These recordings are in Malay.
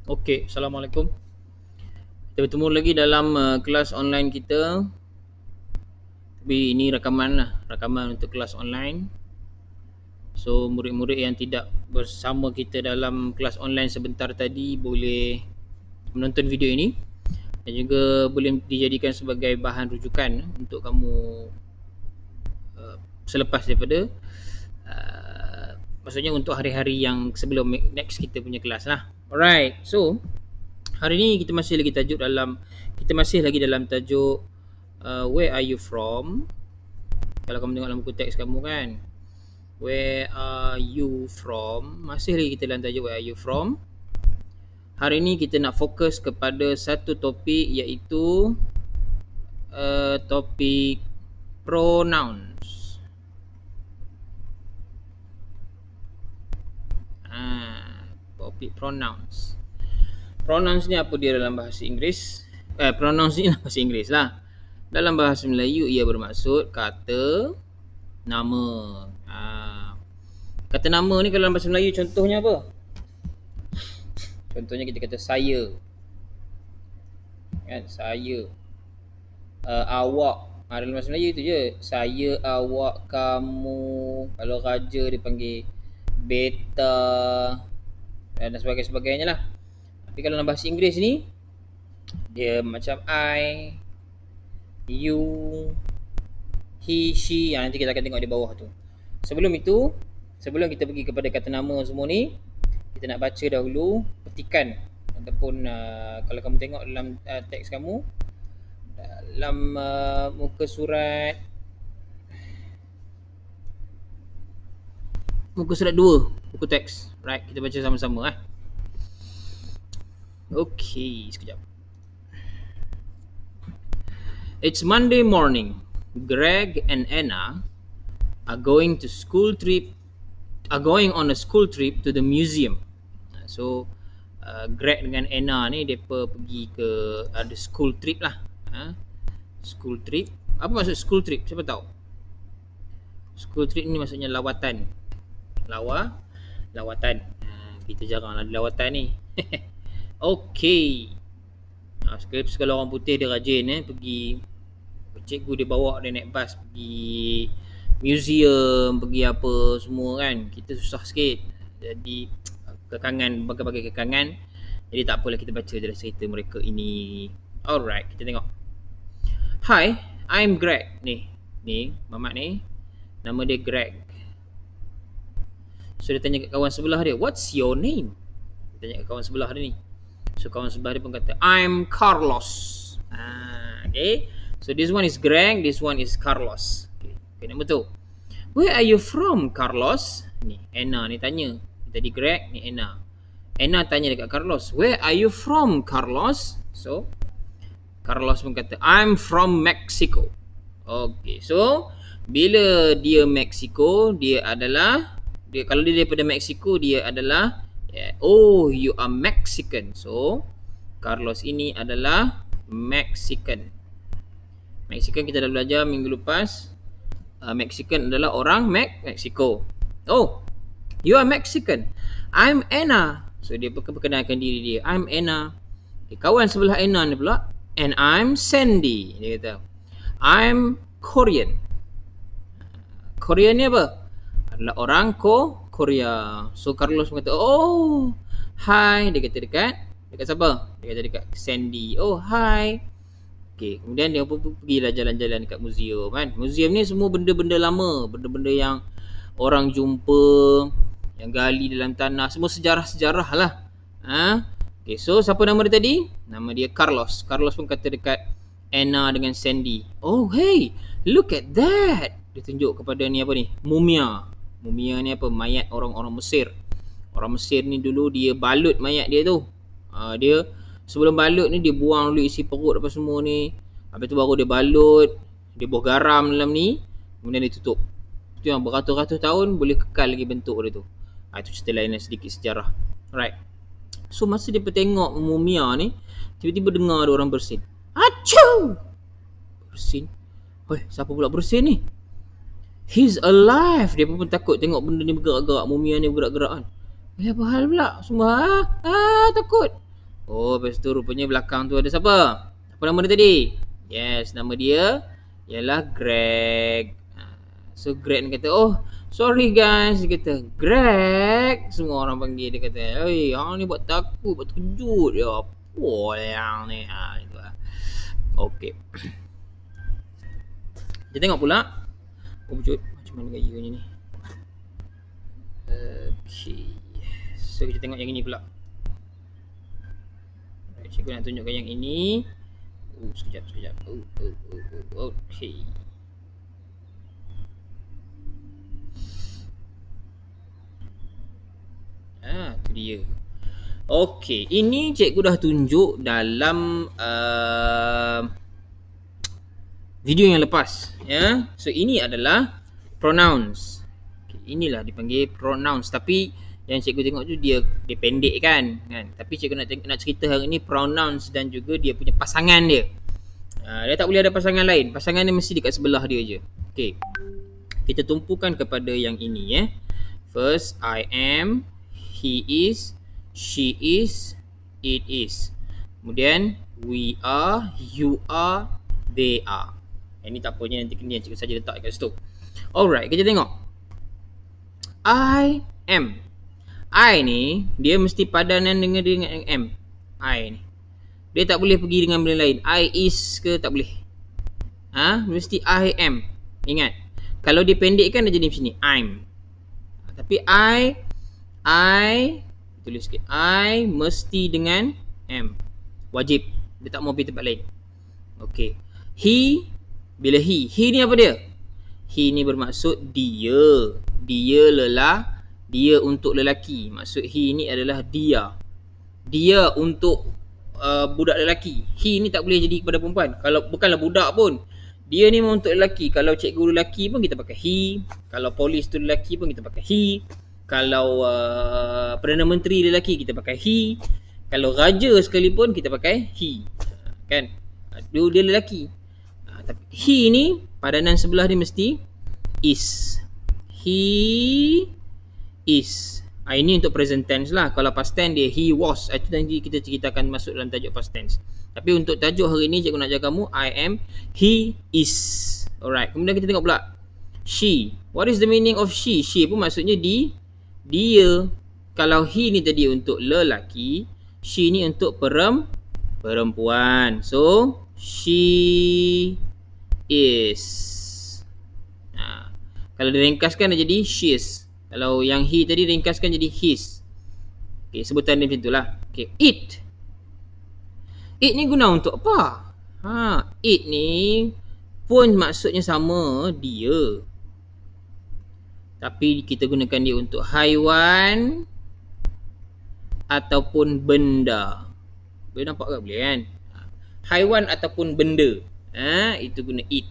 Okey, Assalamualaikum. Kita bertemu lagi dalam kelas online kita. Tapi ini rakaman lah, rakaman untuk kelas online. So murid-murid yang tidak bersama kita dalam kelas online sebentar tadi boleh menonton video ini dan juga boleh dijadikan sebagai bahan rujukan untuk kamu selepas daripada uh, maksudnya untuk hari-hari yang sebelum next kita punya kelas lah. Alright, so hari ni kita masih lagi dalam tajuk where are you from. Kalau kamu tengok dalam buku teks kamu kan, where are you from, masih lagi kita dalam tajuk where are you from. Hari ni kita nak fokus kepada satu topik, iaitu topik pronouns. Topik pronouns. Pronouns ni apa dia dalam bahasa Inggeris? Pronouns ni dalam bahasa Inggeris lah. Dalam bahasa Melayu ia bermaksud kata nama. Kata nama ni kalau dalam bahasa Melayu contohnya apa? Contohnya kita kata saya. Kan, saya. Awak. Dalam bahasa Melayu tu je. Saya, awak, kamu. Kalau raja dia panggil beta dan sebagainya lah. Tapi kalau dalam bahasa Inggeris ni dia macam I, you, he, she. Nanti kita akan tengok di bawah tu. Sebelum itu, sebelum kita pergi kepada kata nama semua ni, kita nak baca dahulu petikan ataupun kalau kamu tengok dalam teks kamu dalam muka surat 2 buku teks. Right, kita baca sama-sama Okey, sekejap. It's Monday morning. Greg and Anna are going on a school trip to the museum. So Greg dengan Anna ni depa pergi ke ada school trip lah. School trip. Apa maksud school trip? Siapa tahu? School trip ni maksudnya lawatan. Lawatan. Kita jarang ada lawatan ni. Okey. Sekolah orang putih dia rajin pergi, cikgu dia bawa dia naik bas pergi museum, pergi apa semua kan. Kita susah sikit. Jadi kekangan, bagai-bagai kekangan. Jadi tak apalah, kita baca je cerita mereka ini. Alright, kita tengok. Hi, I'm Greg. Ni Mamat ni, nama dia Greg. So dia tanya kat kawan sebelah dia, what's your name? Dia tanya kat kawan sebelah dia ni. So kawan sebelah dia pun kata, I'm Carlos. Okay. So this one is Greg, this one is Carlos. Okay, nombor tu. Where are you from, Carlos? Ni Anna ni tanya. Tadi Greg, ni Anna. Anna tanya dekat Carlos, where are you from, Carlos? So Carlos pun kata, I'm from Mexico. Okay, so bila dia Mexico, dia adalah kalau dia daripada Mexico, dia adalah oh, you are Mexican. So Carlos ini adalah Mexican. Mexican kita dah belajar minggu lepas. Mexican adalah orang Mexico. Oh, you are Mexican. I'm Anna. So dia perkenalkan diri dia. I'm Anna. Okay, kawan sebelah Anna ni pula, and I'm Sandy. Dia kata, I'm Korean. Korean ni apa? Adalah orang Korea. So Carlos pun kata, oh, hi. Dia kata dekat siapa? Dia kata dekat Sandy. Oh, hi. Okay, kemudian dia pun pergilah jalan-jalan dekat museum kan. Museum ni semua benda-benda lama, benda-benda yang orang jumpa, yang gali dalam tanah, semua sejarah-sejarah lah. Okay, so siapa nama dia tadi? Nama dia Carlos. Carlos pun kata dekat Anna dengan Sandy, oh hey, look at that. Dia tunjuk kepada ni apa ni? Mumia. Mumia ni apa? Mayat orang-orang Mesir. Orang Mesir ni dulu dia balut mayat dia tu. Dia sebelum balut ni dia buang dulu isi perut apa semua ni. Habis tu baru dia balut, dia buah garam dalam ni, kemudian dia tutup. Itu yang beratus-ratus tahun boleh kekal lagi bentuk dia tu. Itu cerita lain sedikit sejarah. Alright. So masa dia tengok mumia ni, tiba-tiba dengar ada orang bersin. Achoo! Bersin. Hoi, siapa pula bersin ni? He's alive. Dia pun takut tengok benda ni bergerak-gerak, mumia ni bergerak-gerak kan. Apa hal pula? Semua takut. Oh, lepas tu rupanya belakang tu ada siapa? Apa nama dia tadi? Yes, nama dia ialah Greg. So Greg ni kata, oh sorry guys. Dia kata, Greg. Semua orang panggil dia kata, hey, hang ni buat takut, buat terkejut dia. Apa yang ni? Itu lah. Okay. Kita tengok pula. Oh wujud, macam mana gayanya ni? Okay. So kita tengok yang ini pula. Cikgu nak tunjukkan yang ini. Sekejap. Okay. Tu dia. Okay, ini cikgu dah tunjuk dalam video yang lepas, ya. So ini adalah pronouns. Okay, inilah dipanggil pronouns, tapi yang cikgu tengok tu dia pendek kan. Tapi cikgu nak cerita hari ni pronouns dan juga dia punya pasangan dia. Dia tak boleh ada pasangan lain. Pasangan dia mesti dekat sebelah dia je. Okay. Kita tumpukan kepada yang ini, ya. First, I am, he is, she is, it is. Kemudian we are, you are, they are. Ini tak apa, nanti kena cikgu saja letak kat situ. Alright, kita tengok. I am. I ni dia mesti padanan dengan M. I ni. Dia tak boleh pergi dengan benda lain. I is ke tak boleh. Mesti I am. Ingat. Kalau dia pendek kan dia jadi macam ni. I'm. Tapi I tulis sikit. I mesti dengan M. Wajib. Dia tak mau pergi tempat lain. Okay. He, bila he ni apa dia? He ni bermaksud dia. Dia lelah. Dia untuk lelaki. Maksud he ni adalah dia. Dia untuk budak lelaki. He ni tak boleh jadi kepada perempuan. Kalau bukanlah budak pun. Dia ni memang untuk lelaki. Kalau cikgu lelaki pun kita pakai he. Kalau polis tu lelaki pun kita pakai he. Kalau Perdana Menteri lelaki kita pakai he. Kalau raja sekalipun kita pakai he. Kan? Dia lelaki. Tapi he ni padanan sebelah dia mesti is. He is. Ini untuk present tense lah. Kalau past tense dia he was. Itu nanti kita ceritakan masuk dalam tajuk past tense. Tapi untuk tajuk hari ni cikgu nak ajar kamu I am, he is. Alright. Kemudian kita tengok pula she. What is the meaning of she? She pun maksudnya dia. Kalau he ni tadi untuk lelaki, she ni untuk perempuan. So she is. Kalau diringkaskan dia jadi she is. Kalau yang he tadi ringkaskan jadi his. Okay, sebutan dia macam itulah. Okay, it. It ni guna untuk apa? It ni pun maksudnya sama dia. Tapi kita gunakan dia untuk haiwan ataupun benda. Boleh nampak ke? Boleh kan? Haiwan ataupun benda. Itu guna it.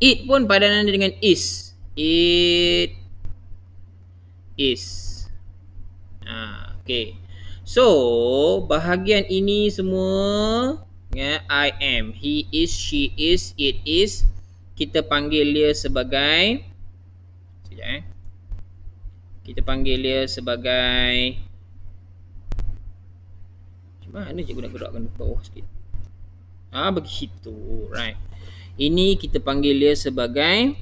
It pun padanan dia dengan is. It is. Okay. So, bahagian ini semua I am, he is, she is, it is. Kita panggil dia sebagai sekejap kita panggil dia sebagai macam mana cikgu nak gerakkan ke bawah sikit. Begitu. Right. Ini kita panggil dia sebagai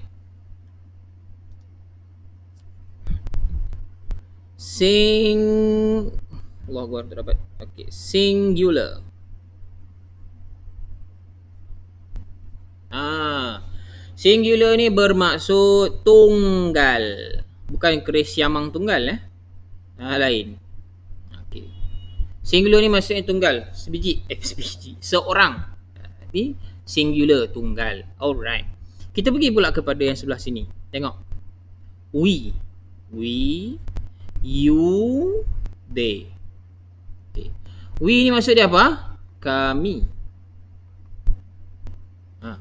Allah Akbar, tak dapat. Okay, singular. Singular ni bermaksud tunggal. Bukan keris siamang tunggal lain. Okay. Singular ni maksudnya tunggal, sebiji. Seorang. Tapi singular, tunggal. Alright. Kita pergi pula kepada yang sebelah sini. Tengok. We, you, they. Okay. We ni maksud dia apa? Kami.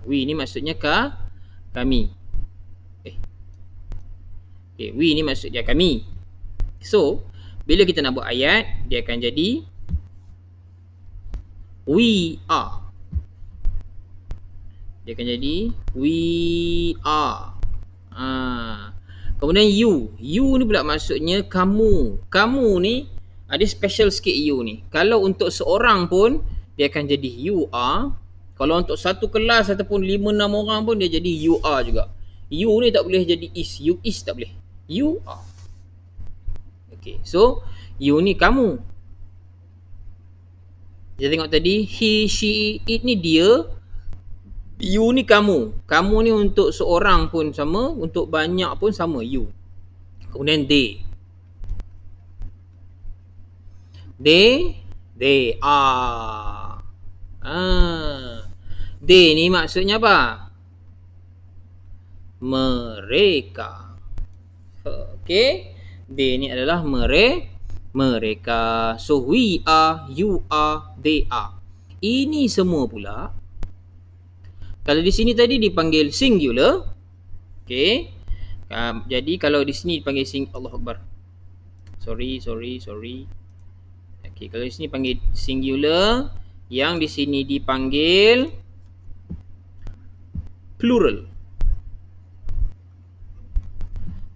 We ni maksudnya kami. Okay, we ni maksud dia kami. So, bila kita nak buat ayat, dia akan jadi we are. Dia akan jadi we are. Kemudian you. You ni pula maksudnya kamu. Kamu ni Dia special sikit you ni. Kalau untuk seorang pun dia akan jadi you are. Kalau untuk satu kelas ataupun 5-6 orang pun dia jadi you are juga. You ni tak boleh jadi is. You is tak boleh. You are. Okay, so you ni kamu. Kita tengok tadi he, she, it ni dia. You ni kamu. Kamu ni untuk seorang pun sama, untuk banyak pun sama you. Kemudian they. They are. They ni maksudnya apa? Mereka. Okay. They ni adalah mereka. So we are, you are, they are. Ini semua pula, kalau di sini tadi dipanggil singular. Okay. Jadi kalau di sini dipanggil Allahu Akbar. Sorry. Okay, kalau di sini panggil singular, yang di sini dipanggil plural.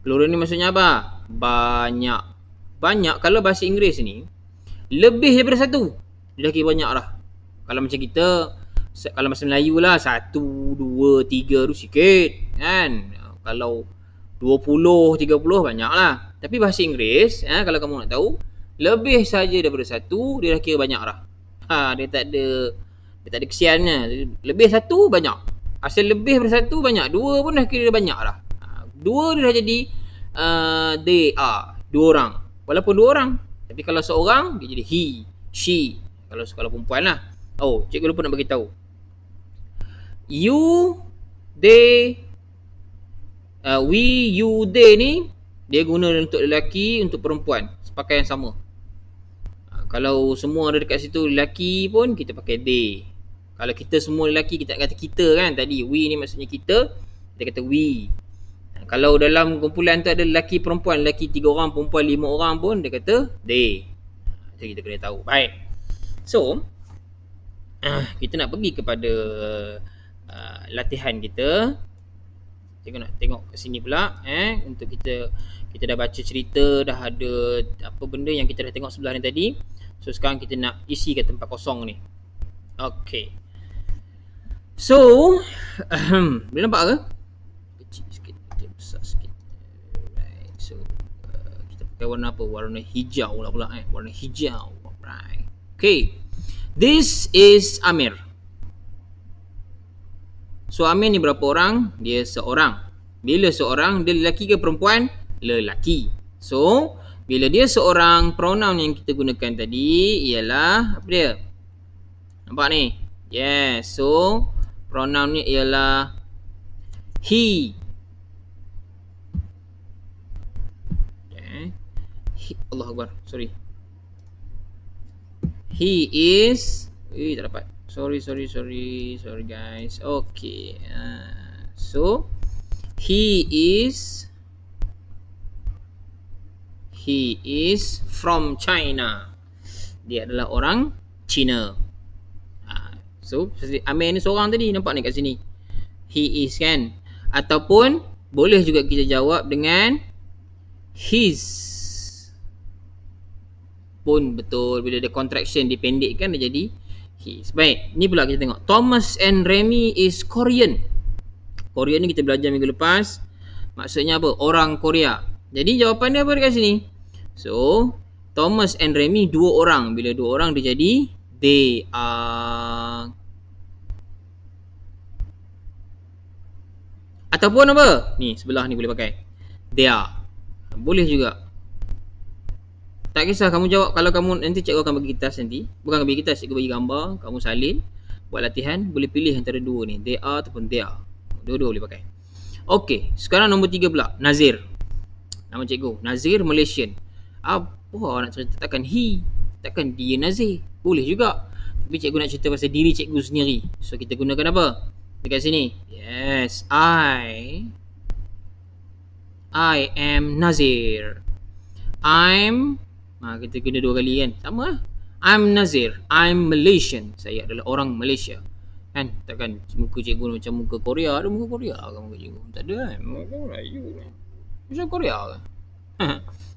Plural ni maksudnya apa? Banyak. Banyak kalau bahasa Inggeris ni lebih daripada satu. Dia kira banyak lah. Kalau macam kita, kalau bahasa Melayu lah 1, 2, 3 tu sikit kan. Kalau 20, 30 banyak lah. Tapi bahasa Inggeris, kalau kamu nak tahu, lebih saja daripada satu, dia dah kira banyak lah. Dia tak ada kesiannya. Lebih satu, banyak. Asal lebih daripada satu, banyak. 2 pun dah kira banyak lah. 2 dia dah jadi they are. 2 orang. Walaupun 2 orang. Tapi kalau seorang, dia jadi he, she. Kalau perempuan lah. Oh, cikgu lupa nak bagi tahu. You, they, we, you, they ni, dia guna untuk lelaki, untuk perempuan. Pakai yang sama. Kalau semua ada dekat situ lelaki pun, kita pakai they. Kalau kita semua lelaki, kita kata kita kan. Tadi we ni maksudnya kita kata we. Kalau dalam kumpulan tu ada lelaki perempuan, lelaki 3 orang, perempuan 5 orang pun, dia kata they. Itu kita kena tahu. Baik. So kita nak pergi kepada latihan kita. Kita nak tengok kat sini pula untuk kita dah baca cerita, dah ada apa benda yang kita dah tengok sebelah ni tadi. So sekarang kita nak isi kat tempat kosong ni. Okay. So boleh nampak ke? Kecil sikit, besar sikit. Right. So kita pakai warna apa? Warna hijau lah pula warna hijau. Right. Okay. This is Amir. So Amir ni berapa orang? Dia seorang. Bila seorang, dia lelaki ke perempuan? Lelaki. So bila dia seorang, pronoun yang kita gunakan tadi ialah apa dia? Nampak ni? Yes. So pronoun ni ialah he. Allah Akbar. Sorry. He is. Tak dapat. Sorry guys. Okay. So he is from China. Dia adalah orang China. So Amir ni seorang tadi, nampak ni kat sini. He is kan. Ataupun boleh juga kita jawab dengan his. Pun betul. Bila ada contraction dipendekkan, dia jadi his. Baik, ni pula kita tengok. Thomas and Remy is Korean. Korean ni kita belajar minggu lepas. Maksudnya apa? Orang Korea. Jadi jawapan dia apa dekat sini? So Thomas and Remy 2 orang. Bila 2 orang dia jadi they are. Ataupun apa? Ni sebelah ni boleh pakai they are. Boleh juga. Tak kisah kamu jawab. Kalau kamu nanti cikgu akan bagi kitas nanti. Bukan bagi kitas, cikgu bagi gambar. Kamu salin, buat latihan. Boleh pilih antara 2 ni, they are ataupun they are. Dua-dua boleh pakai. Okey, sekarang nombor 3 pula. Nazir. Nama cikgu Nazir, Malaysian. Apa nak cerita? Takkan he, takkan dia Nazir. Boleh juga. Tapi cikgu nak cerita pasal diri cikgu sendiri. So kita gunakan apa? Dekat sini. Yes, I am Nazir. Kita guna 2 kali kan. Sama lah. I'm Nazir. I'm Malaysian. Saya adalah orang Malaysia. Kan? Takkan muka cikgu macam muka Korea. Ada muka Korea ke muka cikgu? Tak ada kan? Muka Melayu kan? Macam Korea ke?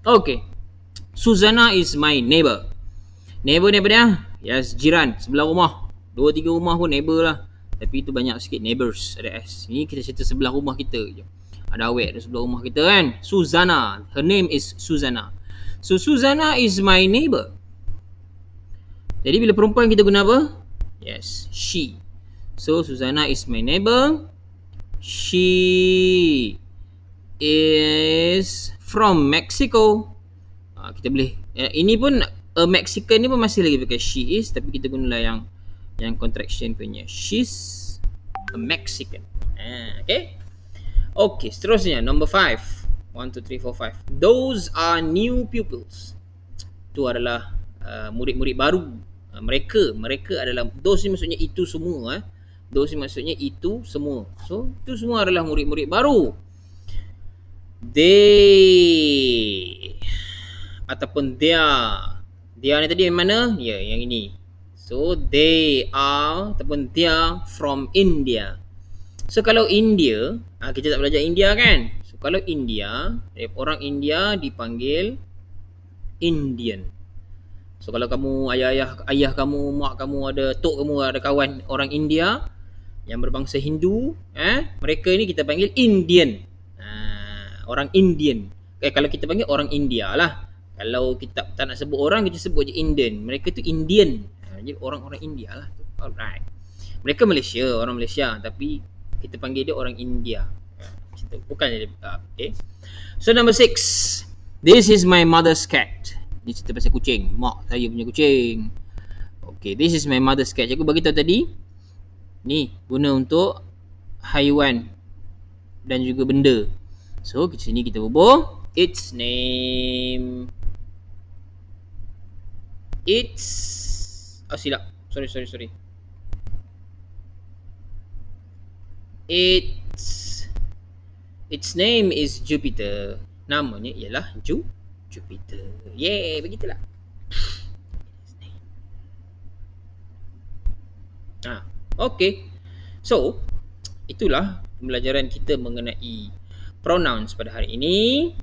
Okay. Susanna is my neighbor. Neighbor ni apa dia? Yes, jiran, sebelah rumah. 2-3 rumah pun neighbor lah. Tapi itu banyak sikit neighbors, ada S. Ni kita cerita sebelah rumah kita je. Ada awet di sebelah rumah kita kan. Susanna, her name is Susanna. So Susanna is my neighbor. Jadi bila perempuan kita guna apa? Yes, she. So Susanna is my neighbor. She is from Mexico. Kita boleh ini pun a Mexican ni pun masih lagi pakai she is, tapi kita gunalah yang contraction punya. She's a Mexican. Okay. Okay, seterusnya number 5. 1 2 3 4 5. Those are new pupils. Itu adalah murid-murid baru. Mereka adalah, those ni maksudnya itu semua. Those ni maksudnya itu semua. So itu semua adalah murid-murid baru. They ataupun dia ni tadi yang mana? Ya, yang ini. So they are ataupun dia from India. So kalau India, kita tak belajar India kan? So kalau India, orang India dipanggil Indian. So kalau kamu ayah kamu, mak kamu ada, tok kamu ada kawan orang India yang berbangsa Hindu, mereka ni kita panggil Indian. Orang Indian. Kalau kita panggil orang India lah. Kalau kita tak nak sebut orang, kita sebut je Indian. Mereka tu Indian. Jadi orang-orang India lah. Alright. Mereka Malaysia, orang Malaysia, tapi kita panggil dia orang India. Bukan jadi okay. So number 6. This is my mother's cat. Ni cerita pasal kucing. Mak saya punya kucing. Okay, this is my mother's cat. Cikgu bagi tahu tadi. Ni guna untuk haiwan dan juga benda. So kat sini kita bubuh. Its name. Silap. Sorry. Its name is Jupiter. Namanya ialah Jupiter. Yeah, begitulah. Okay. So, itulah pembelajaran kita mengenai pronouns pada hari ini.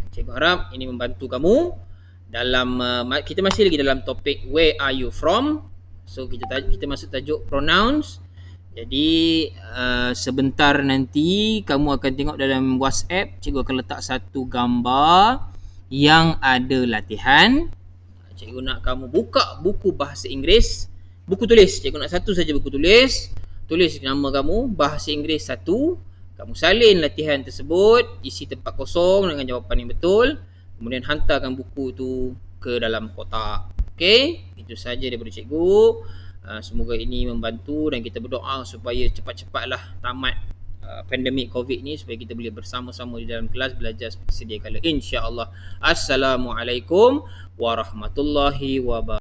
Cikgu harap ini membantu kamu dalam kita masih lagi dalam topik where are you from. So kita masuk tajuk pronouns. Jadi sebentar nanti kamu akan tengok dalam WhatsApp, cikgu akan letak satu gambar yang ada latihan. Cikgu nak kamu buka buku bahasa Inggeris, buku tulis. Cikgu nak satu saja buku tulis. Tulis nama kamu, bahasa Inggeris 1. Kamu salin latihan tersebut, isi tempat kosong dengan jawapan yang betul. Kemudian hantarkan buku tu ke dalam kotak. Okey, itu saja daripada cikgu. Semoga ini membantu dan kita berdoa supaya cepat-cepatlah tamat pandemik COVID ni, supaya kita boleh bersama-sama di dalam kelas belajar seperti sedia kala, insya-Allah. Assalamualaikum warahmatullahi wabarakatuh.